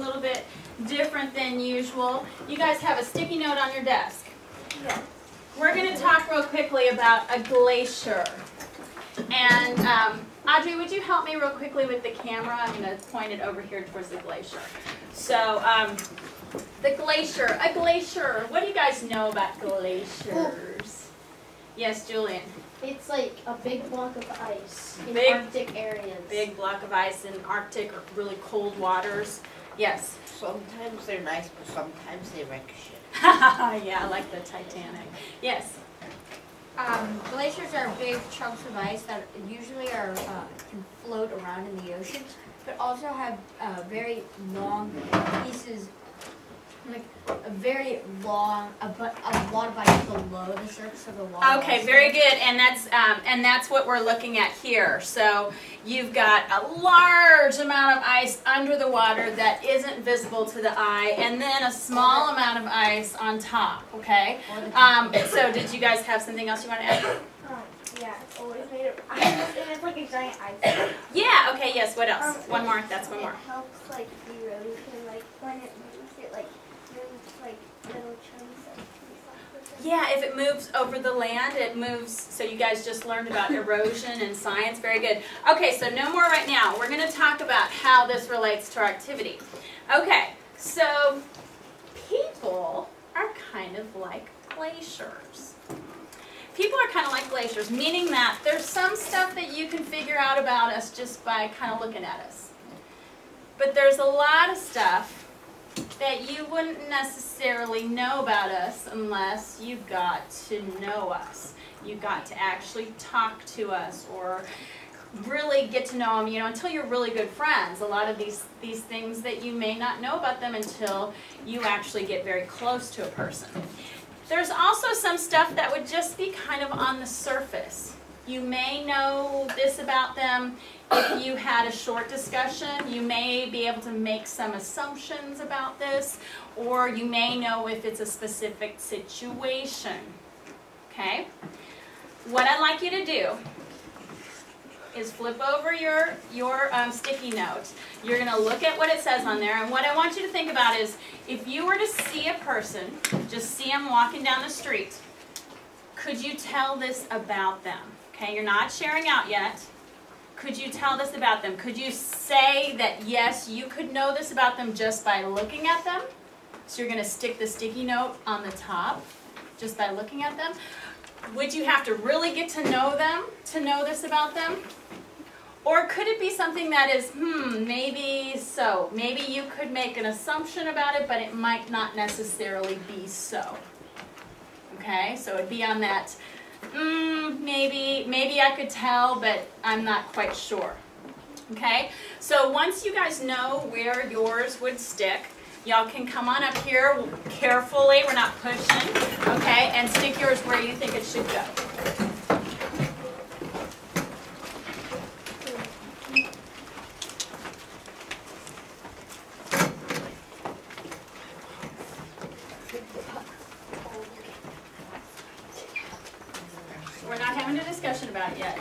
little bit different than usual. You guys have a sticky note on your desk. Yeah. We're going to talk real quickly about a glacier. And Audrey, would you help me real quickly with the camera? I'm going to point it over here towards the glacier. So, the glacier, a glacier. What do you guys know about glaciers? Yes, Julian. It's like a big block of ice in Big- Arctic areas. Big block of ice in Arctic or really cold waters. Yes. Sometimes they're nice, but sometimes they wreck shit. Yeah, like the Titanic. Yes. Glaciers are big chunks of ice that usually can float around in the oceans, but also have very long pieces, like a very long, but a lot of ice below the surface of the water. Okay, very good, and that's what we're looking at here. So you've got a large amount of ice under the water that isn't visible to the eye, and then a small amount of ice on top. Okay. So did you guys have something else you want to add? Yeah, it's always made of ice, and it's like a giant ice. Yeah. Okay. Yes. What else? One more. That's one more. It helps like erosion, like when it moves, it like moves like little chunks of ice. Yeah, if it moves over the land, it moves. So you guys just learned about erosion and science. Very good. Okay, so no more right now. We're going to talk about how this relates to our activity. Okay, so people are kind of like glaciers. People are kind of like glaciers, meaning that there's some stuff that you can figure out about us just by kind of looking at us. But there's a lot of stuff that you wouldn't necessarily know about us unless you got to know us. You got to actually talk to us or really get to know them, you know, until you're really good friends. A lot of these things that you may not know about them until you actually get very close to a person. There's also some stuff that would just be kind of on the surface. You may know this about them if you had a short discussion. You may be able to make some assumptions about this, or you may know if it's a specific situation. Okay? What I'd like you to do is flip over your sticky note. You're going to look at what it says on there, and what I want you to think about is if you were to see a person, just see them walking down the street, could you tell this about them? Okay, you're not sharing out yet. Could you tell this about them? Could you say that yes, you could know this about them just by looking at them? So you're going to stick the sticky note on the top just by looking at them. Would you have to really get to know them to know this about them? Or could it be something that is, maybe so. Maybe you could make an assumption about it, but it might not necessarily be so. Okay, so it'd be on that, maybe I could tell, but I'm not quite sure. Okay, so once you guys know where yours would stick, y'all can come on up here carefully, we're not pushing, okay, and stick yours where you think it should go. We're not having a discussion about it yet.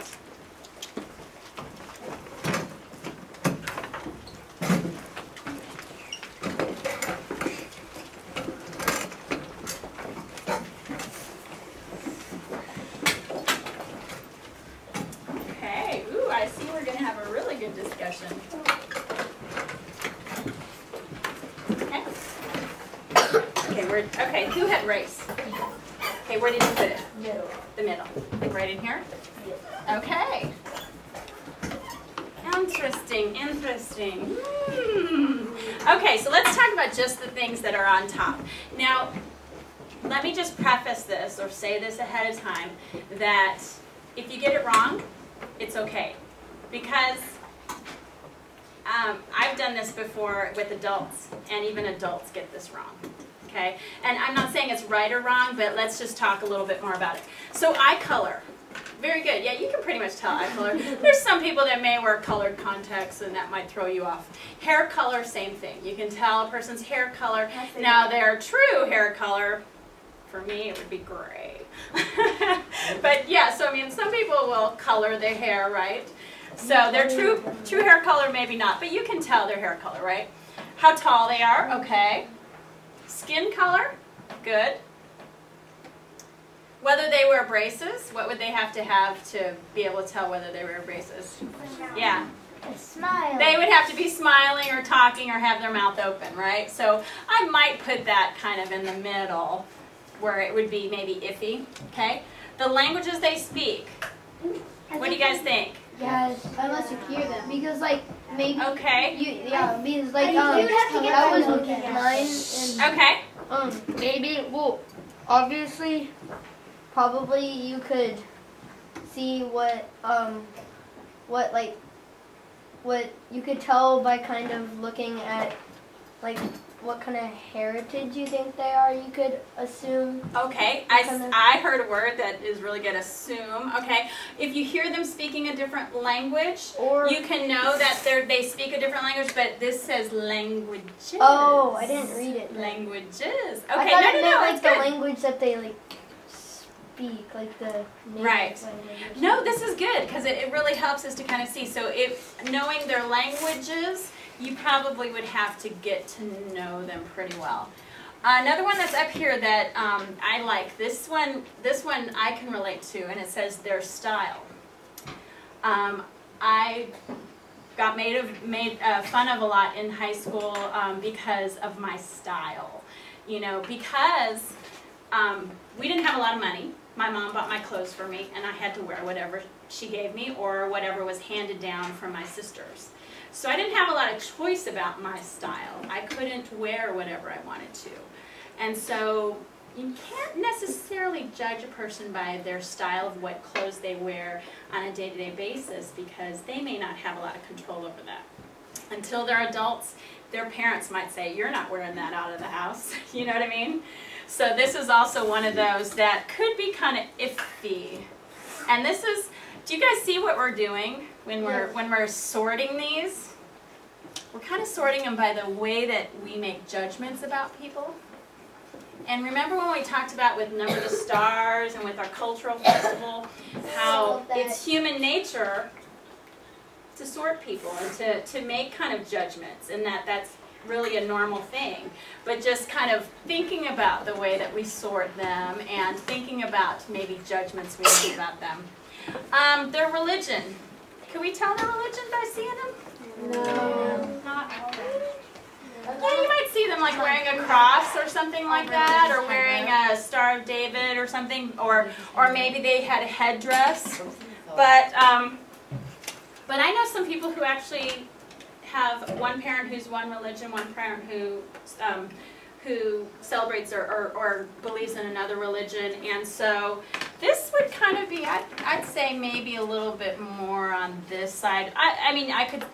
Okay, ooh, I see we're going to have a really good discussion. Okay, who had race? Okay, where did you put it? Middle. The middle. Like right in here? Okay. Interesting, interesting. Okay, so let's talk about just the things that are on top. Now, let me just preface this or say this ahead of time that if you get it wrong, it's okay. Because I've done this before with adults, and even adults get this wrong. Okay? And I'm not saying it's right or wrong, but let's just talk a little bit more about it. So eye color. Very good. Yeah, you can pretty much tell eye color. There's some people that may wear colored contacts, and that might throw you off. Hair color, same thing. You can tell a person's hair color. Now, their true hair color, for me, it would be gray. But yeah, so I mean, some people will color their hair, right? So their true hair color, maybe not, but you can tell their hair color, right? How tall they are, okay. Skin color, good. Whether they wear braces, what would they have to be able to tell whether they wear braces? Yeah. A smile. They would have to be smiling or talking or have their mouth open, right? So I might put that kind of in the middle where it would be maybe iffy, okay? The languages they speak, what do you guys think? Yes, unless you hear them. Because like maybe Okay, because like you'd have to get that was them okay. mine okay, and maybe obviously probably you could see what you could tell by kind of looking at like what kind of heritage you think they are. You could assume. okay. I heard a word that is really good, assume, okay. If you hear them speaking a different language, Or you can know that they speak a different language, but this says languages. oh, I didn't read it. Languages. Okay, I thought it meant no, like it's the good. language that they like speak, like the native Right. language. No, this is good because it really helps us to kind of see. So if knowing their languages, you probably would have to get to know them pretty well. Another one that's up here that I like, this one I can relate to, and it says their style. I got made fun of a lot in high school because of my style. You know, because we didn't have a lot of money. My mom bought my clothes for me, and I had to wear whatever she gave me or whatever was handed down from my sisters. So I didn't have a lot of choice about my style. I couldn't wear whatever I wanted to. And so you can't necessarily judge a person by their style of what clothes they wear on a day-to-day basis because they may not have a lot of control over that. Until they're adults, their parents might say, you're not wearing that out of the house. You know what I mean? So this is also one of those that could be kind of iffy. And this is, do you guys see what we're doing when we're sorting these? We're kind of sorting them by the way that we make judgments about people. And remember when we talked about with Number the Stars and with our cultural festival, how it's human nature to sort people and to make kind of judgments, and that's really a normal thing. But just kind of thinking about the way that we sort them and thinking about maybe judgments we make about them. Their religion. Can we tell their religion by seeing them? No. Not always. Yeah, you might see them like wearing a cross or something like that, or wearing a Star of David or something, or maybe they had a headdress. But I know some people who actually have one parent who's one religion, one parent who celebrates or believes in another religion, and so this would kind of be, I'd say maybe a little bit more on this side. I mean, I could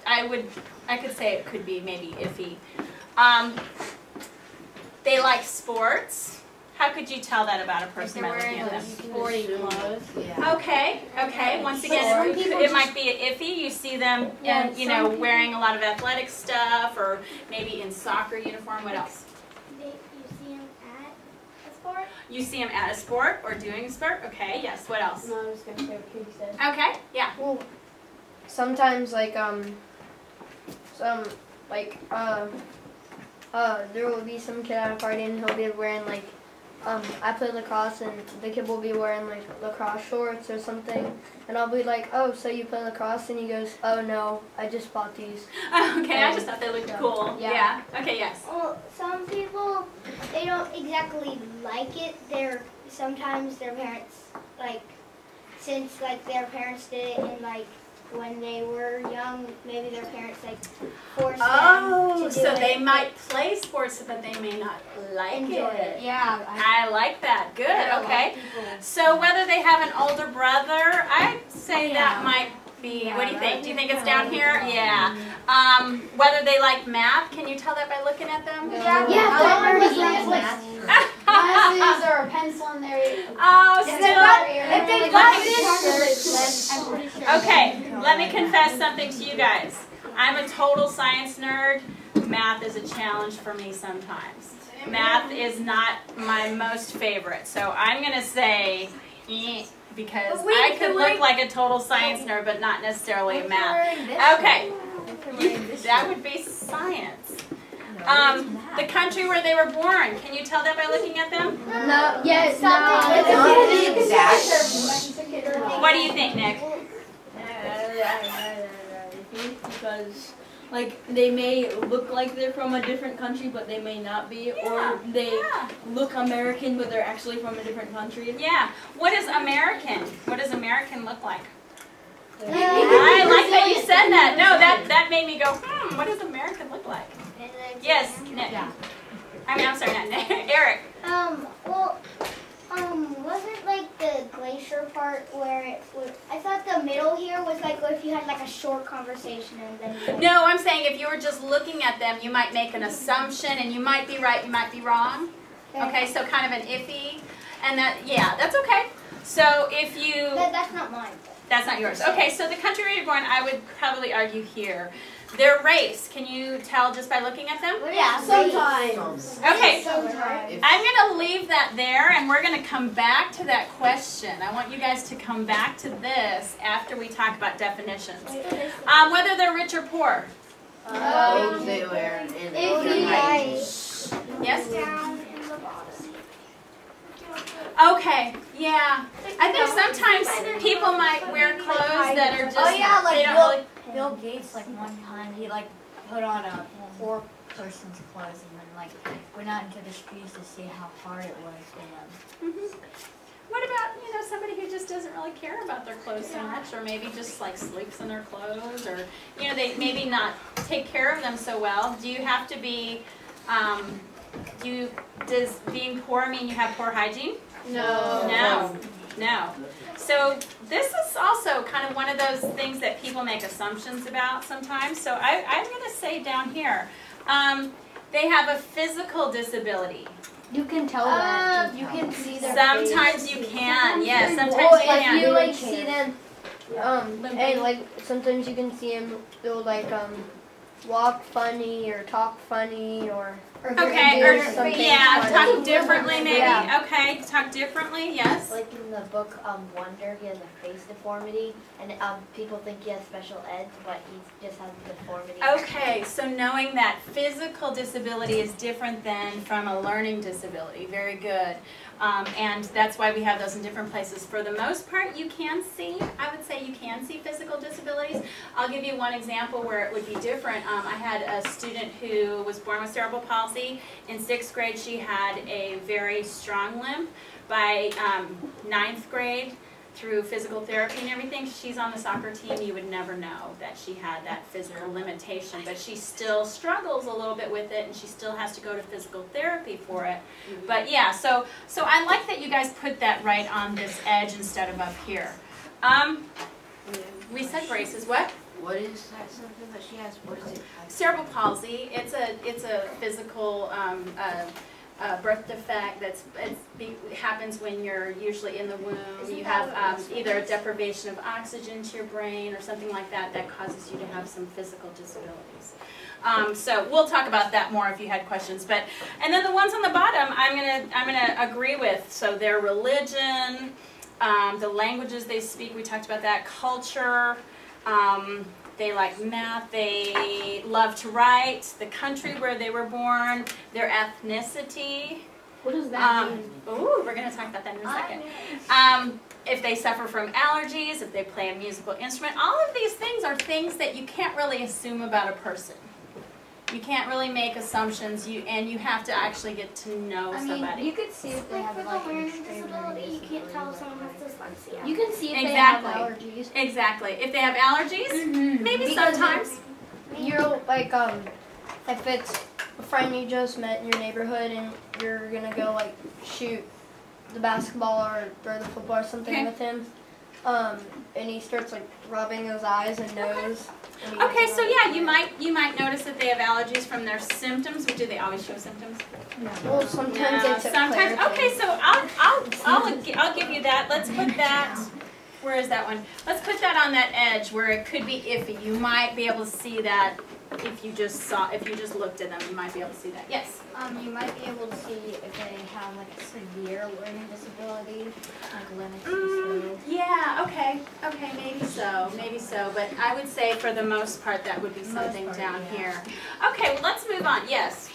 say it could be maybe iffy. They like sports. How could you tell that about a person by looking at them? Sporty clothes. Yeah. Okay. Once again, it might be iffy. You see them, wearing a lot of athletic stuff, or maybe in soccer uniform. What else? You see him at a sport? You see them at a sport or doing a sport. Okay. Yes. What else? No, I was gonna say what Katie said. Okay. Yeah. Well, sometimes there will be some kid at a party and he'll be wearing like, I play lacrosse and the kid will be wearing like lacrosse shorts or something, and I'll be like, oh, so you play lacrosse? And he goes, oh no, I just bought these. Okay. I just thought they looked cool. Yeah. Okay. Yes. Well, some people, they don't exactly like it. Sometimes their parents, since their parents did it in when they were young, maybe their parents forced them to do so it. they might play sports, but they may not like Enjoy it. Yeah. I like that. Good. Okay. So whether they have an older brother, I'd say that might be. Yeah, What do you think? that Do you would think be it's down kinda here? like Yeah. Whether they like math, can you tell that by looking at them? Yeah, Glasses or a pencil in there. Oh, If they still. Okay, let me confess something to you guys. I'm a total science nerd. Math is a challenge for me sometimes. Math is not my most favorite, so I'm going to say because I could look like a total science nerd, but not necessarily math. Okay, that would be science. The country where they were born. Can you tell that by looking at them? No, yes, What do you think, Nick? Because, like, they may look like they're from a different country, but they may not be, or they look American, but they're actually from a different country. Yeah. What is American? What does American look like? I like that you said that. No, that made me go, what does American look like? Yes, Nick. I'm sorry, not Nick. Eric. Wasn't like the glacier part where it was, I thought the middle here was like if you had like a short conversation and then No, I'm saying if you were just looking at them, you might make an assumption, and you might be right, you might be wrong. Okay, so kind of an iffy, and that's okay. So if you... That's not mine. That's not yours. Okay, so the country where you're born, I would probably argue here. Their race, can you tell just by looking at them? Yeah, Sometimes. Okay, sometimes. I'm going to leave that there, and we're going to come back to that question. I want you guys to come back to this after we talk about definitions. Whether they're rich or poor. They were Yes? Down in the bottom. Okay, yeah. I think sometimes people might wear clothes that are just, they don't really... Bill Gates, like one time, he like put on a poor person's clothes and then like went out into the streets to see how hard it was for them. What about, somebody who just doesn't really care about their clothes so much, or maybe just like sleeps in their clothes, or, they maybe not take care of them so well? Do you have to be, does being poor mean you have poor hygiene? No. So this is also kind of one of those things that people make assumptions about sometimes. So I'm going to say down here, they have a physical disability. You can tell that. You can see their Sometimes face. you can, yes. Sometimes Or you if can. you like see them, and like sometimes you can see them. They'll like walk funny or talk funny or. Okay, or something talk differently maybe. Yeah. Okay, talk differently, yes. Like in the book Wonder, he has a face deformity, and people think he has special ed, but he just has a deformity. Okay, so knowing that physical disability is different than from a learning disability. Very good. And that's why we have those in different places. For the most part, you can see, I would say you can see physical disabilities. I'll give you one example where it would be different. I had a student who was born with cerebral palsy. In 6th grade, she had a very strong limp. By 9th grade, through physical therapy and everything, she's on the soccer team. You would never know that she had that physical limitation, but she still struggles a little bit with it, and she still has to go to physical therapy for it. But yeah, so I like that you guys put that right on this edge instead of up here. We said braces. What? What is that something that she has? What is it? Cerebral palsy. It's a physical birth defect it happens when you're usually in the womb. You have either a deprivation of oxygen to your brain or something like that causes you to have some physical disabilities. So we'll talk about that more if you had questions. And then the ones on the bottom, I'm gonna agree with. So their religion, the languages they speak. We talked about that. Culture. They like math, they love to write, the country where they were born, their ethnicity. What does that mean? Ooh, we're going to talk about that in a second. If they suffer from allergies, if they play a musical instrument, all of these things are things that you can't really assume about a person. You can't really make assumptions, and you have to actually get to know somebody. You could see if they have For like the an learning extreme disability, you can't disability. tell if someone has dyslexia. You can see if Exactly. they have allergies. Exactly. If they have allergies, maybe Because sometimes. You're like if it's a friend you just met in your neighborhood and you're gonna go like shoot the basketball or throw the football or something with him, and he starts like rubbing his eyes and nose. Okay, so yeah, you might notice that they have allergies from their symptoms. Do they always show symptoms? Well, sometimes No, it's a sometimes. clear Okay, thing. so I'll give you that. Let's put that. Where is that one? Let's put that on that edge where it could be iffy. You might be able to see that if you just looked at them, you might be able to see that. Yes? You might be able to see if they have like a severe learning disability, like Linux and so. Yeah, okay, maybe so, but I would say for the most part that would be something part, down yeah. here. Okay, well, let's move on, yes.